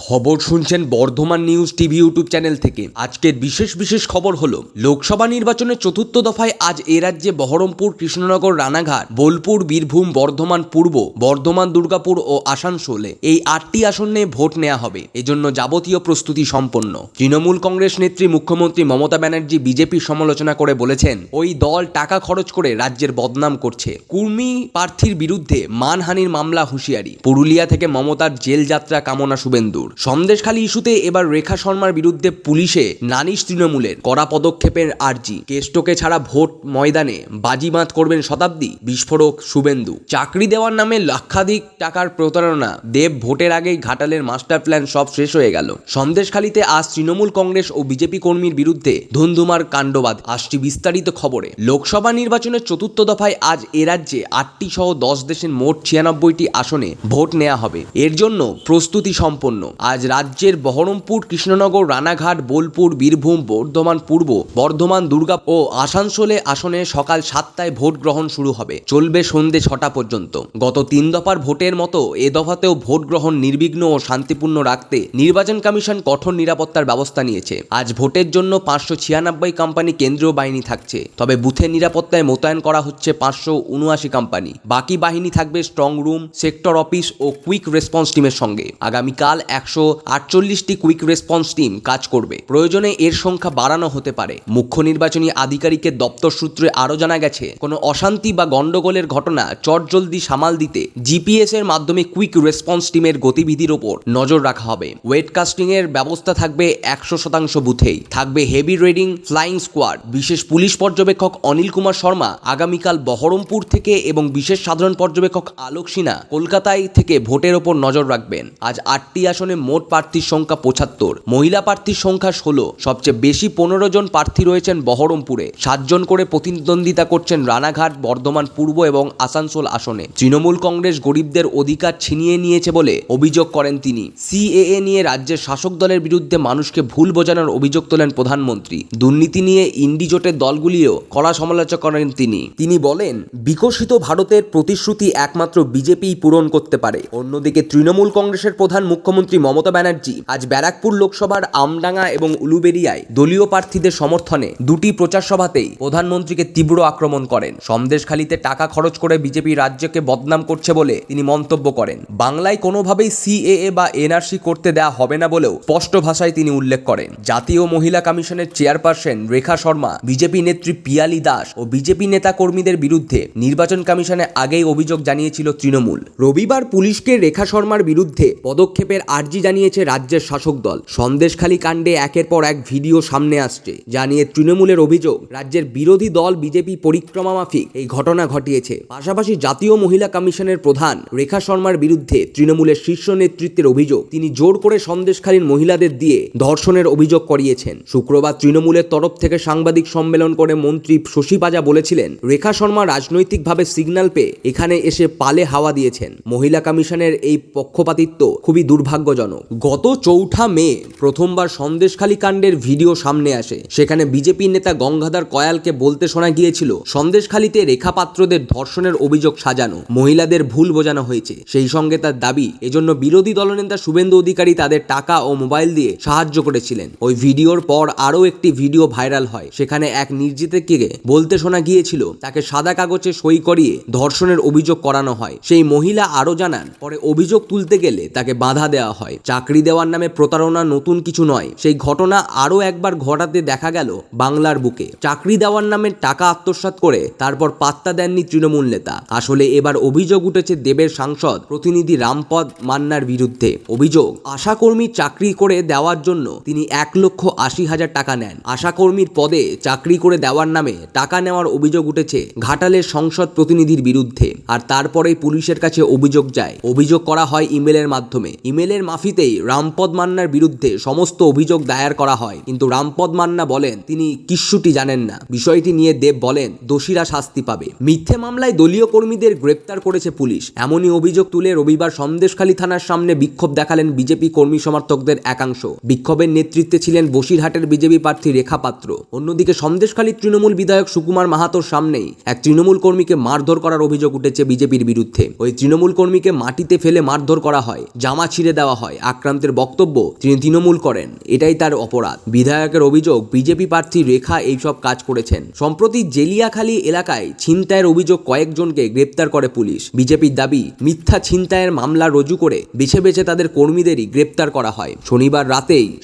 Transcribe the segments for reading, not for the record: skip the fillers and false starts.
খবর শুনছেন Bardhaman news TV YouTube channel থেকে। আজকের বিশেষ খবর হলো, লোকসভা নির্বাচনের চতুর্থ দফায় আজ এ রাজ্যে বহরমপুর, কৃষ্ণনগর, রানাঘাট, বোলপুর, বীরভূম, বর্ধমান পূর্ব, বর্ধমান, দুর্গাপুর ও আসানসোলে এই 8টি আসনে ভোট নেওয়া হবে। এজন্য যাবতীয় প্রস্তুতি সম্পন্ন। তৃণমূল কংগ্রেস নেত্রী মুখ্যমন্ত্রী মমতা ব্যানার্জি বিজেপির সমালোচনা করে বলেছেন, ওই দল টাকা খরচ করে রাজ্যের বদনাম করছে। কুর্মী প্রার্থীর বিরুদ্ধে মানহানির মামলা, হুঁশিয়ারি। পুরুলিয়া থেকে মমতার জেল যাত্রা কামনা শুভেন্দুর। সন্দেশখালী ইস্যুতে এবার রেখা শর্মার বিরুদ্ধে পুলিশে নালিশ তৃণমূলের, কড়া পদক্ষেপের আর্জি। কেষ্টকে ছাড়া ভোট ময়দানে বাজিমাত করবেন শতাব্দী, বিস্ফোরক শুভেন্দু। চাকরি দেওয়ার নামে লক্ষাধিক টাকার প্রতারণা, দেব ভোটের আগেই ঘাটালের মাস্টার প্ল্যান সব শেষ হয়ে গেল। সন্দেশখালীতে আজ তৃণমূল কংগ্রেস ও বিজেপি কর্মীর বিরুদ্ধে ধুন্ধুমার কাণ্ডবাদ। আসছি বিস্তারিত খবরে। লোকসভা নির্বাচনের চতুর্থ দফায় আজ এ রাজ্যে 8টি সহ 10 দেশের মোট 96টি আসনে ভোট নেওয়া হবে। এর জন্য প্রস্তুতি সম্পন্ন। আজ রাজ্যের বহরমপুর, কৃষ্ণনগর, রানাঘাট, বোলপুর, বীরভূম, বর্ধমান পূর্ব, বর্ধমান, দুর্গাপুর ও আসানসোলে আসনে সকাল 7টায় ভোট গ্রহণ শুরু হবে, চলবে সন্ধ্যে 6টা পর্যন্ত। গত 3 দফার ভোটের মতো এ দফাতেও ভোট গ্রহণ নির্বিঘ্ন ও শান্তিপূর্ণ রাখতে নির্বাচন কমিশন কঠোর নিরাপত্তার ব্যবস্থা নিয়েছে। আজ ভোটের জন্য 596 কোম্পানি কেন্দ্রীয় বাহিনী থাকছে, তবে বুথের নিরাপত্তায় মোতায়েন করা হচ্ছে 579 কোম্পানি। বাকি বাহিনী থাকবে স্ট্রং রুম, সেক্টর অফিস ও কুইক রেসপন্স টিমের সঙ্গে। আগামীকাল 148টি কুইক রেসপন্স টিম কাজ করবে। প্রয়োজনে এর সংখ্যা বাড়ানো হতে পারে। মুখ্য নির্বাচনী আধিকারিকের দপ্তর সূত্রে আরও জানা গেছে, কোনো অশান্তি বা গন্ডগোলের ঘটনা চটজলদি সামাল দিতে জিপিএস এর মাধ্যমে কুইক রেসপন্স টিমের গতিবিধির ওপর নজর রাখা হবে। ওয়েটকাস্টিং এর ব্যবস্থা থাকবে 100% বুথেই। থাকবে হেভি রেডিং ফ্লাইং স্কোয়াড। বিশেষ পুলিশ পর্যবেক্ষক অনিল কুমার শর্মা আগামীকাল বহরমপুর থেকে এবং বিশেষ সাধারণ পর্যবেক্ষক আলোক সিনহা কলকাতায় থেকে ভোটের ওপর নজর রাখবেন। আজ 8টি আসনে মোট প্রার্থীর সংখ্যা 75, মহিলা প্রার্থীর সংখ্যা 16। সবচেয়ে বেশি 15 জন প্রার্থী রয়েছেন বহরমপুরে। 7 জন করে প্রতিদ্বন্দ্বিতা করছেন রানাঘাট, বর্ধমান পূর্ব এবং আসানসোল আসনে। তৃণমূল কংগ্রেস গরিবদের অধিকার ছিনিয়ে নিয়েছে বলে অভিযোগ করেন তিনি। সিএএ নিয়ে রাজ্যের শাসক দলের বিরুদ্ধে মানুষকে ভুল বোঝানোর অভিযোগ তোলেন প্রধানমন্ত্রী। দুর্নীতি নিয়ে ইন্ডি জোটের দলগুলিও কড়া সমালোচনা করেন তিনি বলেন, বিকশিত ভারতের প্রতিশ্রুতি একমাত্র বিজেপিই পূরণ করতে পারে। অন্যদিকে তৃণমূল কংগ্রেসের প্রধান মুখ্যমন্ত্রী মমতা ব্যানার্জি আজ ব্যারাকপুর লোকসভার আমডাঙ্গা এবং উলুবেড়িয়ায় দলীয় প্রার্থীদের সমর্থনে 2টি প্রচার সভাতেই প্রধানমন্ত্রীকে তীব্র আক্রমণ করেন। সন্দেশখালীতে টাকা খরচ করে বিজেপি রাজ্যকে বদনাম করছে বলে তিনি মন্তব্য করেন। বাংলায় কোনোভাবেই সিএএ বা এনআরসি করতে দেওয়া হবে না বলেও স্পষ্ট ভাষায় তিনি উল্লেখ করেন। জাতীয় মহিলা কমিশনের চেয়ারপারসন রেখা শর্মা, বিজেপি নেত্রী পিয়ালি দাস ও বিজেপি নেতা কর্মীদের বিরুদ্ধে নির্বাচন কমিশনে আগেই অভিযোগ জানিয়েছিল তৃণমূল। রবিবার পুলিশকে রেখা শর্মার বিরুদ্ধে পদক্ষেপের আর্জি জানিয়েছে রাজ্যের শাসক দল। সন্দেশখালী কাণ্ডে একের পর এক ভিডিও সামনে আসছে, জানিয়ে তৃণমূলের অভিযোগ রাজ্যের বিরোধী দল বিজেপি পরিক্রমা মাফিক এই ঘটনা ঘটিয়েছে। পাশাপাশি জাতীয় মহিলা কমিশনের প্রধান রেখা শর্মার বিরুদ্ধে তৃণমূলের শীর্ষ নেতৃত্বের অভিযোগ, তিনি জোর করে সন্দেশখালীর মহিলাদের দিয়ে ধর্ষণের অভিযোগ করিয়েছেন। শুক্রবার তৃণমূলের তরফ থেকে সাংবাদিক সম্মেলন করে মন্ত্রী শশী পাজা বলেছিলেন, রেখা শর্মা রাজনৈতিকভাবে সিগন্যাল পেয়ে এখানে এসে পালে হাওয়া দিয়েছেন। মহিলা কমিশনের এই পক্ষপাতিত্ব খুবই দুর্ভাগ্যজনক। গত 4 মে প্রথমবার সন্দেশখালী কাণ্ডের ভিডিও সামনে আসে। সেখানে বিজেপি নেতা গঙ্গাধর কয়ালকে বলতে শোনা গিয়েছিল, সন্দেশখালীতে রেখা পাত্রদের ধর্ষণের অভিযোগ সাজানো, মহিলাদের ভুল বোঝানো হয়েছে। সেই সঙ্গে তার দাবি, এজন্য বিরোধী দলনেতা শুভেন্দু অধিকারী তাদের টাকা ও মোবাইল দিয়ে সাহায্য করেছিলেন। ওই ভিডিওর পর আরও একটি ভিডিও ভাইরাল হয়। সেখানে এক নির্যাতিতকে বলতে শোনা গিয়েছিল, তাকে সাদা কাগজে সই করিয়ে ধর্ষণের অভিযোগ করানো হয়। সেই মহিলা আরও জানান, পরে অভিযোগ তুলতে গেলে তাকে বাধা দেওয়া হয়। চাকরি দেওয়ার নামে প্রতারণা নতুন কিছু নয়। সেই ঘটনা আরও একবার ঘটাতে দেখা গেল বাংলার বুকে। চাকরি দেওয়ার নামে টাকা আত্মসাৎ করে তারপর পাত্তা দেননি তৃণমূল নেতা। আসলে এবার অভিযোগ উঠেছে দেবের সাংসদ প্রতিনিধি রামপদ মান্নার বিরুদ্ধে। অভিযোগ, আশাকর্মী চাকরি করে দেওয়ার জন্য তিনি 1,80,000 টাকা নেন। আশাকর্মীর পদে চাকরি করে দেওয়ার নামে টাকা নেওয়ার অভিযোগ উঠেছে ঘাটালের সংসদ প্রতিনিধির বিরুদ্ধে। আর তারপরেই পুলিশের কাছে অভিযোগ যায়। অভিযোগ করা হয় ইমেলের মাধ্যমে। ইমেলের মাফিতেই রামপদ মান্নার বিরুদ্ধে সমস্ত অভিযোগ দায়ের করা হয়। কিন্তু রামপদ মান্না বলেন তিনি কিচ্ছুটি জানেন না। বিষয়টি নিয়ে দেব বলেন, দোষীরা শাস্তি পাবে। মিথ্যে মামলায় দলীয় কর্মীদের গ্রেপ্তার করেছে পুলিশ। এমনই অভিযোগ তুলে রবিবার সন্দেশখালী থানার সামনে বিক্ষোভ দেখালেন বিজেপি কর্মী সমর্থকদের একাংশ। বিক্ষোভের নেতৃত্বে ছিলেন বসিরহাটের বিজেপি প্রার্থী রেখা পাত্র। অন্যদিকে সন্দেশখালীর তৃণমূল বিধায়ক সুকুমার মাহাতোর সামনেই এক তৃণমূল কর্মীকে মারধর করার অভিযোগ উঠেছে বিজেপির বিরুদ্ধে। ওই তৃণমূল কর্মীকে মাটিতে ফেলে মারধর করা হয়, জামা ছিঁড়ে দেওয়া হয়। হয় আক্রান্তের বক্তব্য তিনি তৃণমূল করেন, এটাই তার অপরাধ। বিধায়কের অভিযোগ বিজেপি প্রার্থী রেখা এইসব কাজ করেছেন। সম্প্রতি জেলিয়াখালী এলাকায় ছিনতাইয়ের অভিযোগ কয়েকজনকে গ্রেপ্তার করে পুলিশ। বিজেপির দাবি মিথ্যা ছিনতাইয়ের মামলা রুজু করে বেছে বেছে তাদের কর্মীদেরই গ্রেপ্তার করা হয়।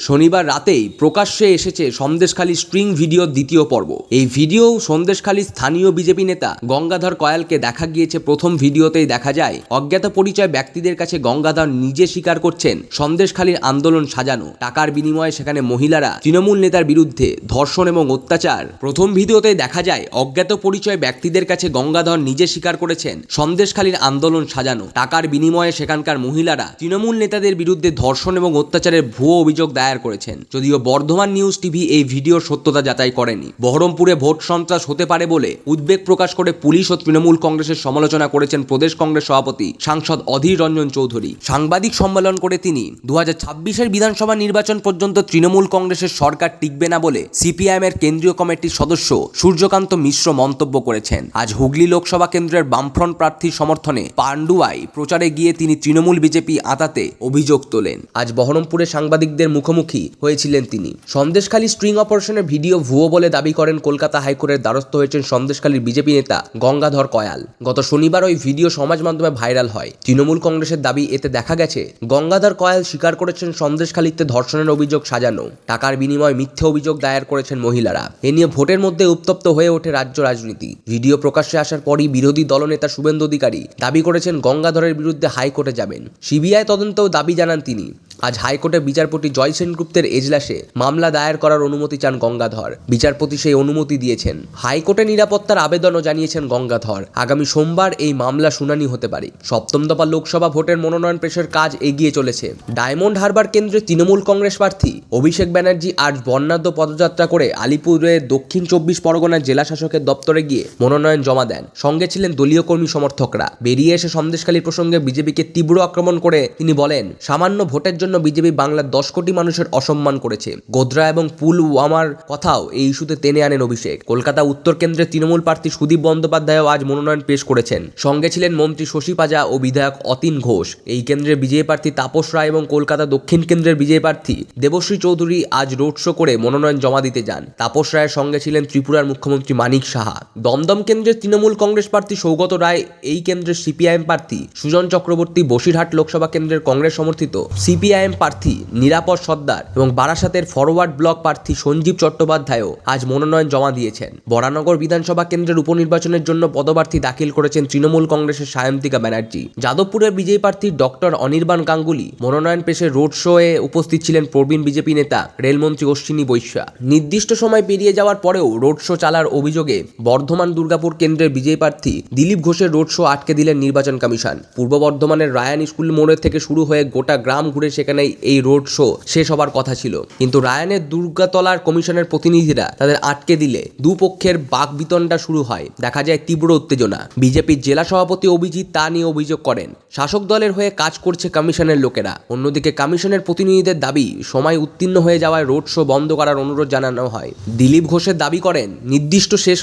শনিবার রাতেই প্রকাশ্যে এসেছে সন্দেশখালী স্ট্রিং ভিডিওর দ্বিতীয় পর্ব। এই ভিডিও সন্দেশখালীর স্থানীয় বিজেপি নেতা গঙ্গাধর কয়ালকে দেখা গিয়েছে। প্রথম ভিডিওতেই দেখা যায় অজ্ঞাত পরিচয় ব্যক্তিদের কাছে গঙ্গাধর নিজে স্বীকার করছেন সন্দেশখালীর আন্দোলন সাজানো, টাকার বিনিময়ে সেখানে মহিলারা তৃণমূল নেতার বিরুদ্ধে ধর্ষণ এবং অত্যাচার। প্রথম ভিডিওতে দেখা যায় অজ্ঞাত পরিচয় ব্যক্তিদের কাছে গঙ্গাধর নিজে স্বীকার করেছেন সন্দেশখালীর আন্দোলন সাজানো, টাকার বিনিময়ে সেখানকার মহিলারা তৃণমূল নেতাদের বিরুদ্ধে ধর্ষণ এবং অত্যাচারের ভুয়ো অভিযোগ দায়ের করেছেন। যদিও বর্ধমান নিউজ টিভি এই ভিডিওর সত্যতা যাচাই করেনি। বহরমপুরে ভোট সন্ত্রাস হতে পারে বলে উদ্বেগ প্রকাশ করে পুলিশ ও তৃণমূল কংগ্রেসের সমালোচনা করেছেন প্রদেশ কংগ্রেস সভাপতি সাংসদ অধীর রঞ্জন চৌধুরী। সাংবাদিক সম্মেলন করে তিনি 2026-এর বিধানসভা নির্বাচন পর্যন্ত তৃণমূল কংগ্রেসের সরকার টিকবে না বলে সিপিআইএমের কেন্দ্রীয় কমিটির সদস্য সূর্যকান্ত মিশ্র মন্তব্য করেছেন। আজ হুগলি লোকসভা কেন্দ্রের বামফ্রন্ট প্রার্থীর সমর্থনে পান্ডুয়ায় প্রচারে গিয়ে তিনি তৃণমূল বিজেপি আতাতে অভিযোগ তোলেন। আজ বহরমপুরে সাংবাদিকদের মুখোমুখি হয়েছিলেন তিনি। সন্দেশখালী স্ট্রিং অপারেশনের ভিডিও ভুয়ো বলে দাবি করেন কলকাতা হাইকোর্টের দ্বারস্থ হয়েছেন সন্দেশখালীর বিজেপি নেতা গঙ্গাধর কয়াল। গত শনিবার ওই ভিডিও সমাজ মাধ্যমে ভাইরাল হয়। তৃণমূল কংগ্রেসের দাবি, এতে দেখা গেছে গঙ্গাধর কয়াল স্বীকার করেছেন সন্দেশখালীতে ধর্ষণের অভিযোগ সাজানো, টাকার বিনিময়ে মিথ্যে অভিযোগ দায়ের করেছেন মহিলারা। এ নিয়ে ভোটের মধ্যে উত্তপ্ত হয়ে ওঠে রাজ্য রাজনীতি। ভিডিও প্রকাশ্যে আসার পরই বিরোধী দলনেতা শুভেন্দু অধিকারী দাবি করেছেন গঙ্গাধরের বিরুদ্ধে হাইকোর্টে যাবেন। সিবিআই তদন্তেও দাবি জানান তিনি। আজ হাইকোর্টে বিচারপতি জয় সেনগুপ্তের এজলাসে মামলা দায়ের করার অনুমতি চান গঙ্গাধর। বিচারপতি সেই অনুমতি দিয়েছেন। হাইকোর্টে নিরাপত্তার আবেদনও জানিয়েছেন গঙ্গাধর। আগামী সোমবার এই মামলা শুনানি হতে পারে। সপ্তম দফা লোকসভা ভোটের মনোনয়ন পেশের কাজ এগিয়ে চলেছে। ডায়মন্ড হারবার কেন্দ্রে তৃণমূল কংগ্রেস প্রার্থী অভিষেক ব্যানার্জি আজ বর্ণাঢ্য পদযাত্রা করে আলিপুরের দক্ষিণ 24 পরগনার জেলা শাসকের দপ্তরে গিয়ে মনোনয়ন জমা দেন। সঙ্গে ছিলেন দলীয় কর্মী সমর্থকরা। বেরিয়ে এসে সন্দেশখালী প্রসঙ্গে বিজেপিকে তীব্র আক্রমণ করে তিনি বলেন, সামান্য ভোটের জন্য বিজেপি বাংলার 10 কোটি মানুষের অসম্মান করেছে। গোধরা এবং পুলওয়ামার কথাও এই ইস্যুতে টেনে আনেন অভিষেক। কলকাতা উত্তর কেন্দ্রের তৃণমূল প্রার্থী সুদীপ বন্দ্যোপাধ্যায়ও আজ মনোনয়ন পেশ করেছেন। সঙ্গে ছিলেন মন্ত্রী শশী পাজা ও বিধায়ক অতীন ঘোষ। এই কেন্দ্রের বিজেপি প্রার্থী তাপস রায় এবং কলকাতা দক্ষিণ কেন্দ্রের বিজেপি প্রার্থী দেবশ্রী চৌধুরী আজ রোড শো করে মনোনয়ন জমা দিতে যান। তাপস রায়ের সঙ্গে ছিলেন ত্রিপুরার মুখ্যমন্ত্রী মানিক সাহা। দমদম কেন্দ্রের তৃণমূল কংগ্রেস প্রার্থী সৌগত রায়, এই কেন্দ্রের সিপিআইএম প্রার্থী সুজন চক্রবর্তী, বসিরহাট লোকসভা কেন্দ্রের কংগ্রেস সমর্থিত সিপিআইএম প্রার্থী নিরাপদ সর্দার এবং বারাসাতের ফরওয়ার্ড ব্লক প্রার্থী সঞ্জীব চট্টোপাধ্যায়ও আজ মনোনয়ন জমা দিয়েছেন। বরানগর বিধানসভা কেন্দ্রের উপনির্বাচনের জন্য পদপ্রার্থী দাখিল করেছেন তৃণমূল কংগ্রেসের সায়ন্তিকা ব্যানার্জি। যাদবপুরের বিজেপি প্রার্থী ডক্টর অনির্বাণ গাঙ্গুলি মনোনয়ন পেশে রোড শোয়ে উপস্থিত ছিলেন প্রবীণ বিজেপি নেতা রেলমন্ত্রী অশ্বিনী বৈশ্যা। নির্দিষ্ট সময় পেরিয়ে যাওয়ার পরেও রোড শো চালার অভিযোগে বর্ধমান দুর্গাপুর কেন্দ্রের বিজেপি প্রার্থী দিলীপ ঘোষের রোড শো আটকে দিলেন নির্বাচন কমিশন। পূর্ব বর্ধমানের রায়ান স্কুল মোড়ের থেকে শুরু হয়ে গোটা গ্রাম ঘুরে সেখানে এই রোড শো শেষ হবার কথা ছিল, কিন্তু রায়ানের দুর্গাতলার কমিশনের প্রতিনিধিরা তাদের আটকে দিলে দুপক্ষের বাকবিতণ্ডা শুরু হয়। দেখা যায় তীব্র উত্তেজনা। বিজেপির জেলা সভাপতি অভিজিৎ তা নিয়ে অভিযোগ করেন শাসক দলের হয়ে কাজ করছে কমিশনের লোকেরা। অন্যদিকে কমিশনের প্রতিনিধিদের দাবি সময় উত্তীর্ণ হয়ে যাওয়ায় রোড শো বন্ধ করার অনুরোধ জানানো হয়। দিলীপ ঘোষের দাবি করেন নির্দিষ্ট শেষ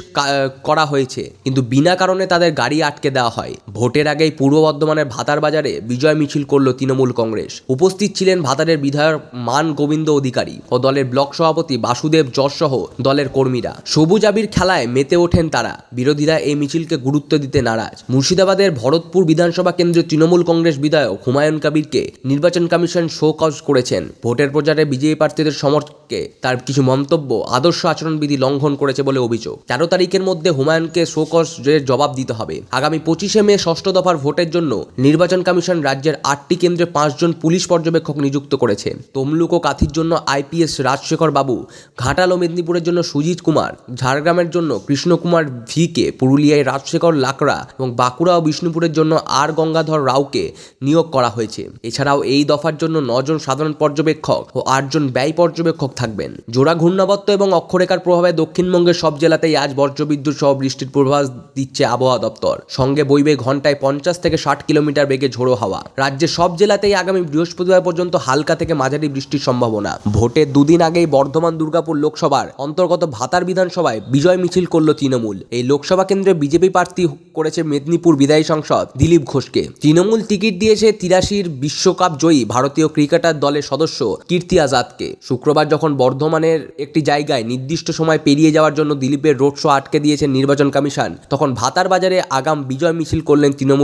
করা হয়েছে, কিন্তু বিনা কারণে তাদের গাড়ি আটকে দেওয়া হয়। ভোটের আগেই পূর্ব বর্ধমানের ভাতার বাজারে বিজয় মিছিল করল তৃণমূল কংগ্রেস। উপস্থিত ছিলেন ভাতারের বিধায়ক মান গোবিন্দ অধিকারী ও দলের ব্লক সভাপতি বাসুদেব যশ সহ দলের কর্মীরা। সবুজ আবির খেলায় মেতে ওঠেন তারা। বিরোধীরা এই মিছিলকে গুরুত্ব দিতে নারাজ। মুর্শিদাবাদের ভরতপুর বিধানসভা কেন্দ্রের তৃণমূল কংগ্রেস বিধায়ক হুমায়ুন কবিরকে নির্বাচন কমিশন শো কজ করেছেন। ভোটের প্রচারে বিজেপি প্রার্থীদের সমর্থকে তার কিছু মন্তব্য আদর্শ আচরণবিধি লঙ্ঘন করেছে বলে অভিযোগ। 13 তারিখের মধ্যে হুমায়ুনকে শো কজের জবাব দিতে হবে। আগামী 25শে মে ষষ্ঠ দফার ভোটের জন্য নির্বাচন কমিশন রাজ্যের 8টি কেন্দ্রে 5 জন পুলিশ পর্যবেক্ষক নিযুক্ত করেছে। তমলুক ও কাথির জন্য আইপিএস রাজশেখর বাবু, ঘাটাল ও মেদিনীপুরের জন্য সুজিত কুমার, ঝাড়গ্রামের জন্য কৃষ্ণকুমার ভিকে, পুরুলিয়ায় রাজশেখর লাকড়া এবং বাঁকুড়া ও বিষ্ণুপুরের জন্য আর গঙ্গাধর রাওকে নিয়োগ করা হয়েছে। এছাড়াও এই দফার জন্য 9 জন সাধারণ পর্যবেক্ষক ও 8 জন ব্যয় পর্যবেক্ষক থাকবেন। জোড়া ঘূর্ণাবর্ত এবং অক্ষরেখার প্রভাবে দক্ষিণবঙ্গের সব জেলাতেই আজ বজ্রবিদ্যুৎ সহ বৃষ্টির পূর্বাভাস দিচ্ছে আবহাওয়া দপ্তর। সঙ্গে বইবে ঘন্টায় 50 থেকে 60 কিলোমিটার বেগে ঝোড়ো হাওয়া। রাজ্যের সব জেলাতেই আগামী বৃহস্পতিবার পর্যন্ত হালকা থেকে মাঝারি বৃষ্টির সম্ভাবনা। ভোটের দুদিন আগেই বর্ধমান দুর্গাপুর লোকসভার অন্তর্গত ভাতার বিধানসভায় বিজয় মিছিল করল তৃণমূল। এই লোকসভা কেন্দ্রে বিজেপি প্রার্থী করেছে মেদিনীপুর বিধায়ী সাংসদ দিলীপ ঘোষকে। তৃণমূল টিকিট দিয়েছে 83 বিশ্বকাপ জয়ী ভারতীয় ক্রিকেটার দলের সদস্য কীর্তি আজাদকে। শুক্রবার যখন বর্ধমানের একটি জায়গায় নির্দিষ্ট সময় পেরিয়ে যাওয়ার জন্য দিলীপের রোড শো আটকে দিয়েছে নির্বাচন কমিশন, তখন ভাতার বাজারে আগাম বিজয় মিছিল করলেন তৃণমূল